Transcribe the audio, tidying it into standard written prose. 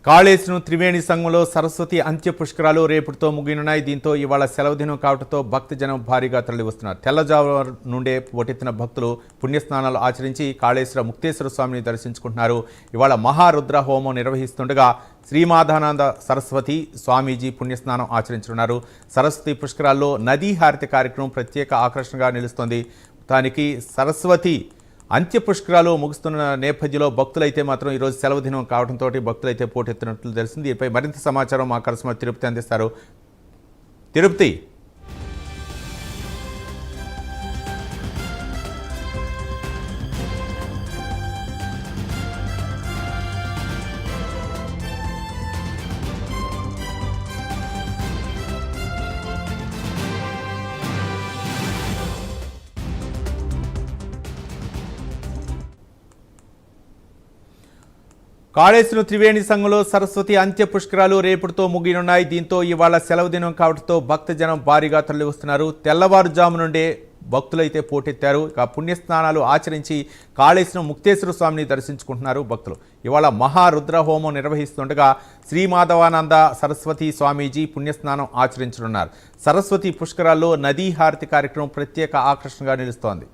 కాళేశ్వరం త్రివేణి సంఘంలో సరస్వతి అంత్య పుష్కరాలు రేపటితో ముగియనున్నాయి. దీంతో ఇవాళ సెలవు దినం కావడంతో భక్తజనం భారీగా తరలివస్తున్నారు. తెల్లజాము నుండే పోటెత్తిన భక్తులు పుణ్యస్నానాలు ఆచరించి కాళేశ్వర ముక్తేశ్వర స్వామిని దర్శించుకుంటున్నారు. ఇవాళ మహారుద్ర హోమం నిర్వహిస్తుండగా శ్రీమాధానంద సరస్వతి స్వామీజీ పుణ్యస్నానం ఆచరించనున్నారు. సరస్వతి పుష్కరాల్లో నదీ హారతి కార్యక్రమం ప్రత్యేక ఆకర్షణగా నిలుస్తోంది. దానికి సరస్వతి అంత్య పుష్కరాలు ముగుస్తున్న నేపథ్యంలో భక్తులైతే మాత్రం ఈరోజు సెలవు దినం కావడంతో భక్తులైతే పోటెత్తినట్లు తెలిసింది. దీనిపై మరింత సమాచారం మా కరెస్పాండెంట్ తిరుపతి అందిస్తారు. తిరుపతి, కాళేశ్వరం త్రివేణి సంఘంలో సరస్వతి అంత్య పుష్కరాలు రేపటితో ముగియనున్నాయి. దీంతో ఇవాళ సెలవు దినం కావడంతో భక్తజనం భారీగా తరలివస్తున్నారు. తెల్లవారుజాము నుండే భక్తులైతే పోటెత్తారు. ఇక పుణ్యస్నానాలు ఆచరించి కాళేశ్వరం ముక్తేశ్వర స్వామిని దర్శించుకుంటున్నారు భక్తులు. ఇవాళ మహారుద్ర హోమం నిర్వహిస్తుండగా శ్రీమాధవానంద సరస్వతి స్వామీజీ పుణ్యస్నానం ఆచరించనున్నారు. సరస్వతి పుష్కరాల్లో నదీ హారతి కార్యక్రమం ప్రత్యేక ఆకర్షణగా నిలుస్తోంది.